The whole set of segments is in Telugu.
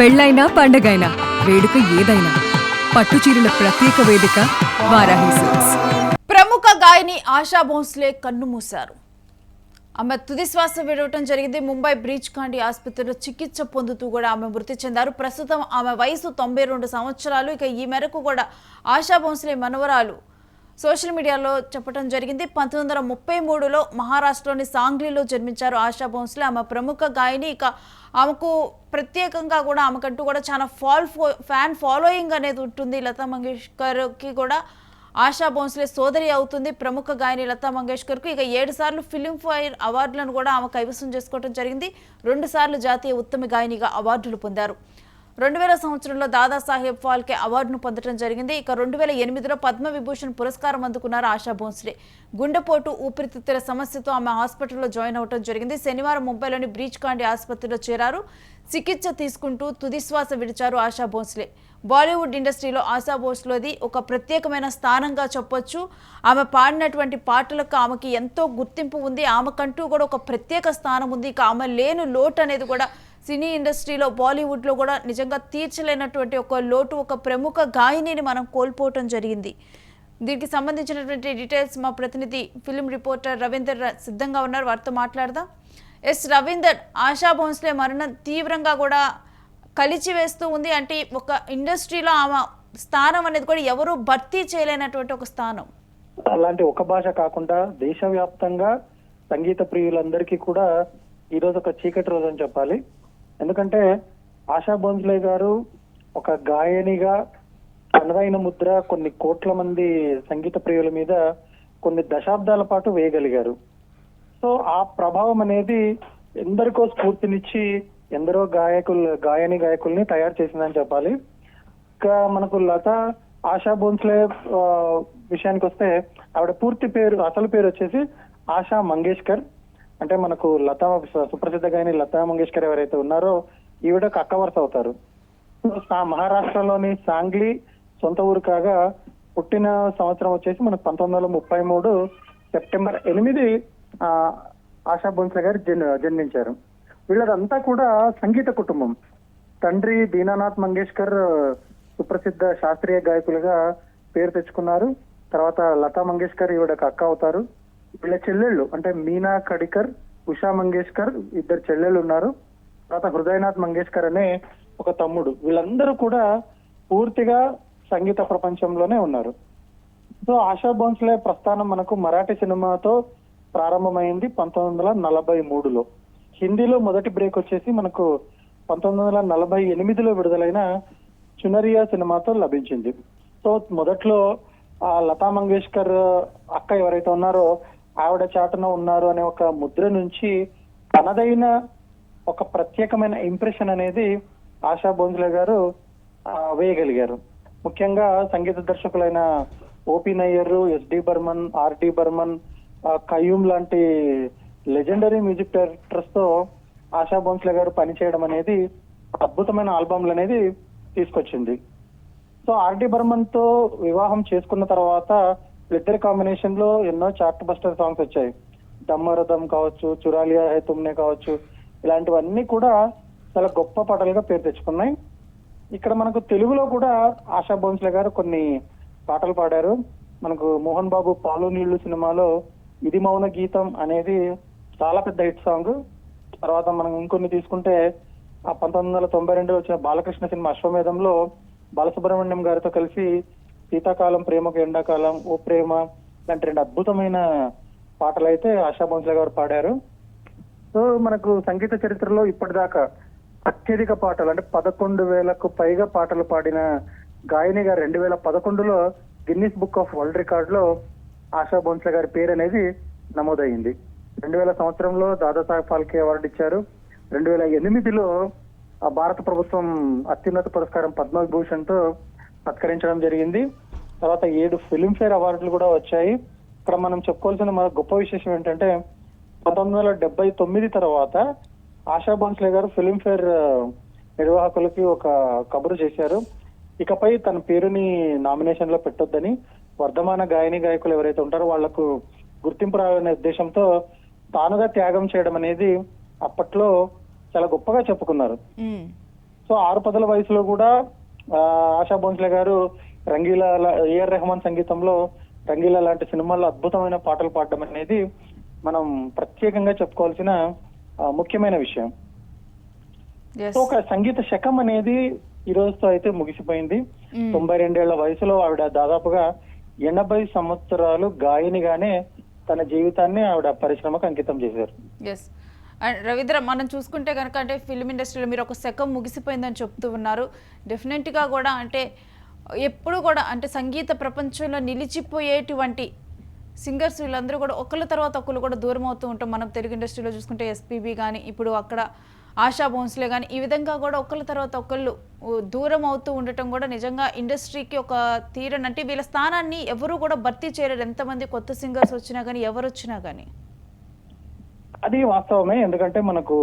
పెళ్ళైనా పండగైనా వేడుక ఏదైనా పట్టుచీరల ప్రత్యేక వేదిక వారాహి సిల్క్స్. ప్రముఖ గాయని ఆశా భోంస్లే కన్నుమూశారు. ఆమె తుది శ్వాస విడవటం జరిగింది. ముంబై బ్రీచ్ కాండి ఆసుపత్రిలో చికిత్స పొందుతూ కూడా ఆమె మృతి చెందారు. ప్రస్తుతం ఆమె వయసు 92 సంవత్సరాలు. ఇక ఈ మేరకు కూడా ఆశా భోంస్లే మనవరాలు సోషల్ మీడియాలో చెప్పడం జరిగింది. 1933లో మహారాష్ట్రలోని సాంగ్లీలో జన్మించారు ఆశా భోంస్లే. ఆమె ప్రముఖ గాయని. ఇక ఆమెకు ప్రత్యేకంగా కూడా ఆమెకంటూ కూడా చాలా ఫ్యాన్ ఫాలోయింగ్ అనేది ఉంటుంది. లతా మంగేష్కర్కి కూడా ఆశా భోంస్లే సోదరి అవుతుంది. ప్రముఖ గాయని లతా మంగేష్కర్కు ఇక 7 సార్లు ఫిల్మ్ఫేర్ అవార్డులను కూడా ఆమె కైవసం చేసుకోవడం జరిగింది. 2 సార్లు జాతీయ ఉత్తమ గాయనిగా అవార్డులు పొందారు. 2000 సంవత్సరంలో దాదాసాహెబ్ ఫాల్కే అవార్డును పొందడం జరిగింది. ఇక 2008లో పద్మవిభూషణ్ పురస్కారం అందుకున్నారు ఆశా భోంస్లే. గుండెపోటు ఊపిరితిత్తుల సమస్యతో ఆమె హాస్పిటల్లో జాయిన్ అవ్వడం జరిగింది. శనివారం ముంబైలోని బ్రీచ్ కాండి ఆసుపత్రిలో చేరారు. చికిత్స తీసుకుంటూ తుదిశ్వాస విడిచారు ఆశా భోంస్లే. బాలీవుడ్ ఇండస్ట్రీలో ఆశా భోంస్లేది ఒక ప్రత్యేకమైన స్థానంగా చెప్పొచ్చు. ఆమె పాడినటువంటి పాటలకు ఆమెకి ఎంతో గుర్తింపు ఉంది. ఆమెకంటూ కూడా ఒక ప్రత్యేక స్థానం ఉంది. ఇక ఆమె లేని లోటు అనేది కూడా సినీ ఇండస్ట్రీలో బాలీవుడ్లో కూడా నిజంగా తీర్చలేనటువంటి ఒక లోటు, ఒక ప్రముఖ గాయనిని మనం కోల్పోవటం జరిగింది. దీనికి సంబంధించినటువంటి డీటెయిల్స్ మా ప్రతినిధి ఫిల్మ్ రిపోర్టర్ రవీందర్ సిద్ధంగా ఉన్నారు, వారితో మాట్లాడదాం. ఎస్ రవీందర్, ఆశా భోంస్లే మరణం తీవ్రంగా కూడా కలిచివేస్తూ ఉంది. అంటే ఒక ఇండస్ట్రీలో ఆమె స్థానం అనేది కూడా ఎవరు భర్తీ చేయలేనటువంటి ఒక స్థానం. అలాంటి ఒక భాష కాకుండా దేశవ్యాప్తంగా సంగీత ప్రియులందరికీ కూడా ఈ రోజు ఒక చీకటి రోజు అని చెప్పాలి. ఎందుకంటే ఆశా భోంస్లే గారు ఒక గాయనిగా తనదైన ముద్ర కొన్ని కోట్ల మంది సంగీత ప్రియుల మీద కొన్ని దశాబ్దాల పాటు వేయగలిగారు. సో ఆ ప్రభావం అనేది ఎందరికో స్ఫూర్తినిచ్చి ఎందరో గాయకుల్ని తయారు చేసిందని చెప్పాలి. ఇంకా మనకు లతా ఆశా భోంస్లే విషయానికి వస్తే ఆవిడ పూర్తి పేరు, అసలు పేరు వచ్చేసి ఆశా మంగేష్కర్. అంటే మనకు లతా సుప్రసిద్ధ గాయని లతా మంగేష్కర్ ఎవరైతే ఉన్నారో ఈవిడకు అక్క వరుస అవుతారు. మహారాష్ట్రలోని సాంగ్లీ సొంత ఊరు కాగా పుట్టిన సంవత్సరం వచ్చేసి మనకు 1933 సెప్టెంబర్ 8 ఆశా భోంస్లే గారు జన్మించారు. వీళ్ళదంతా కూడా సంగీత కుటుంబం. తండ్రి దీనానాథ్ మంగేష్కర్ సుప్రసిద్ధ శాస్త్రీయ గాయకులుగా పేరు తెచ్చుకున్నారు. తర్వాత లతా మంగేష్కర్ ఈవిడకు అక్క అవుతారు. వీళ్ళ చెల్లెళ్ళు అంటే మీనా కడికర్, ఉషా మంగేష్కర్, 2 చెల్లెళ్ళు ఉన్నారు. తర్వాత హృదయనాథ్ మంగేష్కర్ అనే ఒక తమ్ముడు. వీళ్ళందరూ కూడా పూర్తిగా సంగీత ప్రపంచంలోనే ఉన్నారు. సో ఆశా భోంస్లే ప్రస్థానం మనకు మరాఠీ సినిమాతో ప్రారంభమైంది 1943లో. హిందీలో మొదటి బ్రేక్ వచ్చేసి మనకు 1948లో విడుదలైన చునరియా సినిమాతో లభించింది. సో మొదట్లో ఆ లతా మంగేష్కర్ అక్క ఎవరైతే ఉన్నారో ఆవిడ చాటున ఉన్నారు అనే ఒక ముద్ర నుంచి తనదైన ఒక ప్రత్యేకమైన ఇంప్రెషన్ అనేది ఆశా భోంస్లే గారు వేయగలిగారు. ముఖ్యంగా సంగీత దర్శకులైన OP Nayyar, SD Burman, RD Burman, Khayyam లాంటి లెజెండరీ మ్యూజిక్ డైరెక్టర్స్ తో ఆశా భోంస్లే గారు పనిచేయడం అనేది అద్భుతమైన ఆల్బమ్లు అనేది తీసుకొచ్చింది. సో ఆర్డి బర్మన్ తో వివాహం చేసుకున్న తర్వాత ఇద్దరి కాంబినేషన్ లో ఎన్నో చార్ట్ బస్టర్ సాంగ్స్ వచ్చాయి. దమ్మరదం కావచ్చు, చురాలియా హై తుమ్నే కావచ్చు, ఇలాంటివన్నీ కూడా చాలా గొప్ప పాటలుగా పేరు తెచ్చుకున్నాయి. ఇక్కడ మనకు తెలుగులో కూడా ఆశా భోంస్లే గారు కొన్ని పాటలు పాడారు. మనకు మోహన్ బాబు పాలు నీళ్లు సినిమాలో ఇది మౌన గీతం అనేది చాలా పెద్ద హిట్ సాంగ్. తర్వాత మనం ఇంకొన్ని తీసుకుంటే 1992 వచ్చిన బాలకృష్ణ సినిమా అశ్వమేధంలో బాలసుబ్రహ్మణ్యం గారితో కలిసి శీతాకాలం ప్రేమకు ఎండాకాలం, ఓ ప్రేమ లాంటి 2 అద్భుతమైన పాటలు అయితే ఆశా భోంస్లే గారు పాడారు. సో మనకు సంగీత చరిత్రలో ఇప్పటిదాకా అత్యధిక పాటలు అంటే 11,000కు పైగా పాటలు పాడిన గాయనిగా 2011లో Guinness book of world record లో ఆశా భోంస్లే గారి పేరు అనేది నమోదైంది. 2000 సంవత్సరంలో దాదాసాహెబ్ ఫాల్కే అవార్డు ఇచ్చారు. 2008లో భారత ప్రభుత్వం అత్యున్నత పురస్కారం పద్మవిభూషణ్ తో సత్కరించడం జరిగింది. తర్వాత 7 ఫిల్మ్ఫేర్ అవార్డులు కూడా వచ్చాయి. ఇక్కడ మనం చెప్పుకోవాల్సిన మన గొప్ప విశేషం ఏంటంటే 1979 తర్వాత ఆశా భోంస్లే గారు ఫిల్మ్ఫేర్ నిర్వాహకులకి ఒక కబురు చేశారు. ఇకపై తన పేరుని నామినేషన్ లో పెట్టొద్దని, వర్ధమాన గాయకులు ఎవరైతే ఉంటారో వాళ్లకు గుర్తింపు రావాలనే ఉద్దేశంతో తానుగా త్యాగం చేయడం అనేది అప్పట్లో చాలా గొప్పగా చెప్పుకున్నారు. సో 6 వయసులో కూడా ఆశా భోంస్లే గారు రంగీలా, ఏఆర్ రెహమాన్ సంగీతంలో రంగీలా లాంటి సినిమాల్లో అద్భుతమైన పాటలు పాడడం అనేది మనం ప్రత్యేకంగా చెప్పుకోవాల్సిన ముఖ్యమైన విషయం. Yes. సో ఒక సంగీత శకం అనేది ఈ రోజుతో అయితే ముగిసిపోయింది. 92 ఏళ్ల వయసులో ఆవిడ దాదాపుగా 80 సంవత్సరాలు గాయనిగానే తన జీవితాన్ని ఆవిడ పరిశ్రమకు అంకితం చేశారు. ఎస్. అండ్ రవీంద్ర, మనం చూసుకుంటే కనుక అంటే ఫిల్మ్ ఇండస్ట్రీలో మీరు ఒక శకం ముగిసిపోయిందని చెప్తూ ఉన్నారు. డెఫినెట్గా కూడా అంటే ఎప్పుడు కూడా అంటే సంగీత ప్రపంచంలో నిలిచిపోయేటువంటి సింగర్స్ వీళ్ళందరూ కూడా ఒకళ్ళ తర్వాత ఒకళ్ళు కూడా దూరం అవుతూ ఉంటాం. మనం తెలుగు ఇండస్ట్రీలో చూసుకుంటే ఎస్పీబీ కానీ, ఇప్పుడు అక్కడ ఆశా భోంస్లే కానీ, ఈ విధంగా కూడా ఒకళ్ళ తర్వాత ఒకళ్ళు దూరం అవుతూ ఉండటం కూడా నిజంగా ఇండస్ట్రీకి ఒక తీరనంటే వీళ్ళ స్థానాన్ని ఎవరు కూడా భర్తీ చేయలేరు. ఎంతమంది కొత్త సింగర్స్ వచ్చినా కానీ, ఎవరు వచ్చినా కానీ. అది వాస్తవమే. ఎందుకంటే మనకు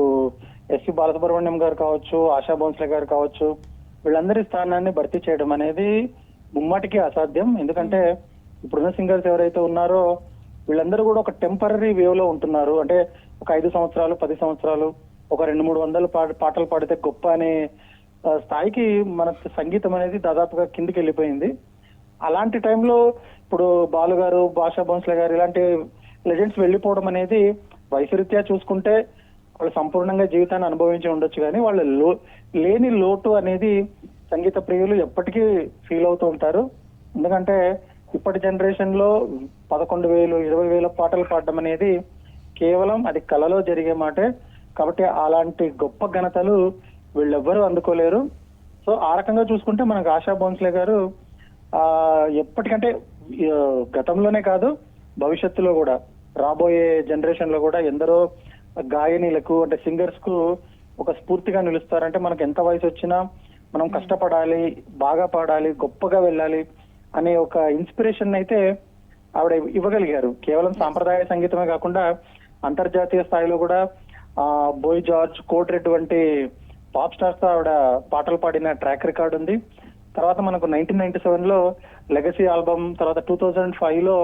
ఎస్పి బాలసుబ్రహ్మణ్యం గారు కావచ్చు, ఆశా భోంస్లే గారు కావచ్చు, వీళ్ళందరి స్థానాన్ని భర్తీ చేయడం అనేది ముమ్మాటికి అసాధ్యం. ఎందుకంటే ఇప్పుడున్న సింగర్స్ ఎవరైతే ఉన్నారో వీళ్ళందరూ కూడా ఒక టెంపరీ వేవ్ లో ఉంటున్నారు. అంటే ఒక 5 సంవత్సరాలు 10 సంవత్సరాలు ఒక 200-300 పాటలు పాడితే గొప్ప అనే స్థాయికి మన సంగీతం అనేది దాదాపుగా కిందికి వెళ్ళిపోయింది. అలాంటి టైంలో ఇప్పుడు బాలు గారు, ఆశా భోంస్లే గారు ఇలాంటి లెజెండ్స్ వెళ్ళిపోవడం అనేది వయసురీత్యా చూసుకుంటే వాళ్ళు సంపూర్ణంగా జీవితాన్ని అనుభవించి ఉండొచ్చు, కానీ వాళ్ళ లేని లోటు అనేది సంగీత ప్రియులు ఎప్పటికీ ఫీల్ అవుతూ ఉంటారు. ఎందుకంటే ఇప్పటి జనరేషన్ లో 11,000, 20,000 పాటలు పాడడం అనేది కేవలం అది కళలో జరిగే మాటే. కాబట్టి అలాంటి గొప్ప ఘనతలు వీళ్ళెవ్వరూ అందుకోలేరు. సో ఆ రకంగా చూసుకుంటే మనకు ఆశా భోంస్లే గారు ఎప్పటికంటే గతంలోనే కాదు భవిష్యత్తులో కూడా రాబోయే జనరేషన్ లో కూడా ఎందరో గాయనీలకు అంటే సింగర్స్ కు ఒక స్ఫూర్తిగా నిలుస్తారంటే మనకు ఎంత వయసు వచ్చినా మనం కష్టపడాలి, బాగా పాడాలి, గొప్పగా వెళ్ళాలి అనే ఒక ఇన్స్పిరేషన్ అయితే ఆవిడ ఇవ్వగలిగారు. కేవలం సాంప్రదాయ సంగీతమే కాకుండా అంతర్జాతీయ స్థాయిలో కూడా బోయ్ జార్జ్, కోట్ రెడ్ వంటి పాప్ స్టార్స్ తో ఆవిడ పాటలు పాడిన ట్రాక్ రికార్డ్ ఉంది. తర్వాత మనకు 1997 లో లెగసీ ఆల్బమ్, తర్వాత 2005 లో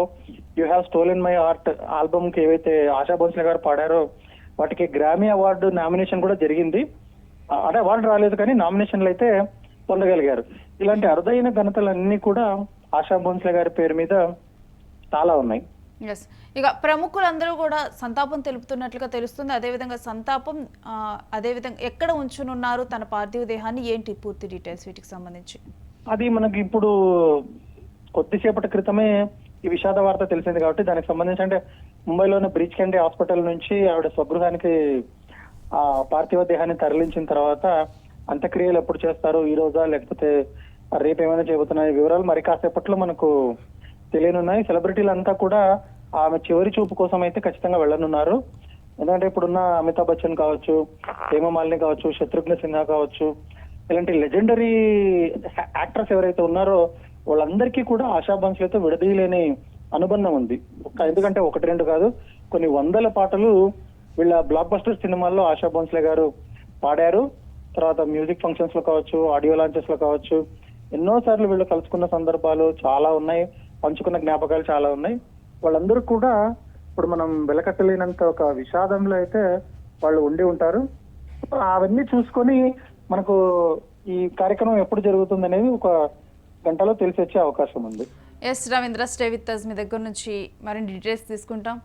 you have stolen my heart album కి ఏవైతే ఆశా భోంస్లే గారు పాడారో వాటికి గ్రామీ అవార్డు నామినేషన్ కూడా జరిగింది. అంటే అవార్డు రాలేదు కానీ నామినేషన్లు అయితే పొందగలిగారు. ఇలాంటి అరుదైన ఘనతలన్నీ కూడా ఆశా భోంస్లే గారి పేరు మీద చాలా ఉన్నాయి. ఎస్. ఇక ప్రముఖులందరూ కూడా సంతాపం తెలుపుతున్నట్లుగా తెలుస్తుంది. అదేవిధంగా సంతాపం అదేవిధంగా ఎక్కడ ఉంచునున్నారు తన పార్థివ దేహాన్ని, ఏంటి పూర్తి డీటెయిల్స్ వీటికి సంబంధించి? అది మనకి ఇప్పుడు కొద్దిసేపటి క్రితమే ఈ విషాద వార్త తెలిసింది కాబట్టి దానికి సంబంధించి అంటే ముంబైలోని బ్రీచ్ క్యాండీ హాస్పిటల్ నుంచి ఆవిడ స్వగృహానికి ఆ పార్థివ దేహాన్ని తరలించిన తర్వాత అంత్యక్రియలు ఎప్పుడు చేస్తారు, ఈ రోజా లేకపోతే రేపు ఏమైనా చెబుతున్నాయి వివరాలు మరి కాసేపట్లో మనకు తెలియనున్నాయి. సెలబ్రిటీలంతా కూడా ఆమె చివరి చూపు కోసం అయితే ఖచ్చితంగా వెళ్ళనున్నారు. ఎందుకంటే ఇప్పుడున్న అమితాబ్ బచ్చన్ కావచ్చు, హేమమాలిని కావచ్చు, శత్రుఘ్న సిన్హా కావచ్చు, ఇలాంటి లెజెండరీ యాక్టర్స్ ఎవరైతే ఉన్నారో వాళ్ళందరికీ కూడా ఆశా భోంస్లేతో విడదీయలేని అనుబంధం ఉంది. ఎందుకంటే 1-2 కాదు, కొన్ని 100 పాటలు వీళ్ళ బ్లాక్ బస్టర్ సినిమాల్లో ఆశా భోంస్లే గారు పాడారు. తర్వాత మ్యూజిక్ ఫంక్షన్స్ లో కావచ్చు, ఆడియో లాంచెస్ లో కావచ్చు, ఎన్నో సార్లు వీళ్ళు కలుసుకున్న సందర్భాలు చాలా ఉన్నాయి, పంచుకున్న జ్ఞాపకాలు చాలా ఉన్నాయి. వాళ్ళందరూ కూడా ఇప్పుడు మనం వెలకట్టలేనంత ఒక విషాదంలో అయితే వాళ్ళు ఉండి ఉంటారు. అవన్నీ చూసుకొని మనకు ఈ కార్యక్రమం ఎప్పుడు జరుగుతుంది అనేది ఒక గంటలో తెలిసి వచ్చే అవకాశం ఉంది. S Ravindra, stay with us. మీ దగ్గర నుంచి మరిన్ని డీటెయిల్స్ తీసుకుంటాం.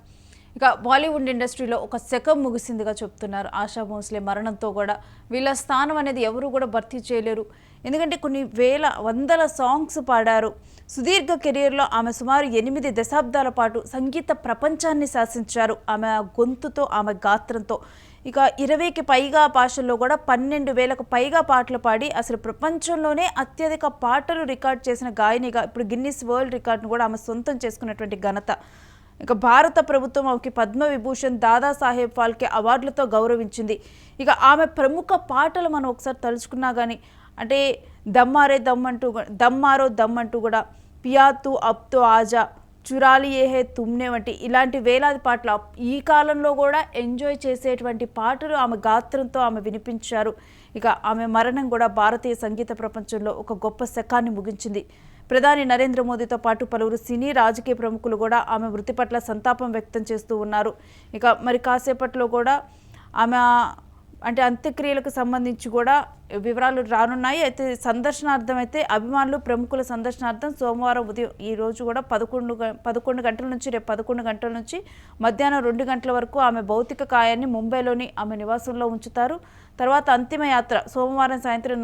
ఇక బాలీవుడ్ ఇండస్ట్రీలో ఒక శకం ముగిసిందిగా చెప్తున్నారు. ఆశా భోంస్లే మరణంతో కూడా వీళ్ళ స్థానం అనేది ఎవరు కూడా భర్తీ చేయలేరు. ఎందుకంటే కొన్ని వందల సాంగ్స్ పాడారు. సుదీర్ఘ కెరీర్లో ఆమె సుమారు 8 దశాబ్దాల పాటు సంగీత ప్రపంచాన్ని శాసించారు. ఆమె గొంతుతో, ఆమె గాత్రంతో. ఇక 20కి పైగా భాషల్లో కూడా 12,000కు పైగా పాటలు పాడి అసలు ప్రపంచంలోనే అత్యధిక పాటలు రికార్డ్ చేసిన గాయనిగా ఇప్పుడు గిన్నిస్ వరల్డ్ రికార్డును కూడా ఆమె సొంతం చేసుకున్నటువంటి ఘనత. ఇక భారత ప్రభుత్వం ఆమెకి పద్మవిభూషణ్, దాదాసాహెబ్ ఫాల్కే అవార్డులతో గౌరవించింది. ఇక ఆమె ప్రముఖ పాటలు మనం ఒకసారి తలుచుకున్నా కానీ అంటే దమ్మారో దమ్ అంటూ కూడా, పియాతు అబ్తో ఆజా, చురాలి ఏహే తుమ్నే వంటి ఇలాంటి వేలాది పాటలు ఈ కాలంలో కూడా ఎంజాయ్ చేసేటువంటి పాటలు ఆమె గాత్రంతో ఆమె వినిపించారు. ఇక ఆమె మరణం కూడా భారతీయ సంగీత ప్రపంచంలో ఒక గొప్ప శకాన్ని ముగించింది. ప్రధాని నరేంద్ర మోదీతో పాటు పలువురు సినీ రాజకీయ ప్రముఖులు కూడా ఆమె మృతి పట్ల సంతాపం వ్యక్తం చేస్తూ ఉన్నారు. ఇక మరి కాసేపట్లో కూడా ఆమె అంటే అంత్యక్రియలకు సంబంధించి కూడా వివరాలు రానున్నాయి. అయితే సందర్శనార్థం అయితే అభిమానులు ప్రముఖుల సందర్శనార్థం సోమవారం ఉదయం ఈ రోజు కూడా 11 గంటల నుంచి రేపు 11 గంటల నుంచి మధ్యాహ్నం 2 గంటల వరకు ఆమె భౌతిక కాయాన్ని ముంబైలోని ఆమె నివాసంలో ఉంచుతారు. తర్వాత అంతిమ యాత్ర సోమవారం సాయంత్రం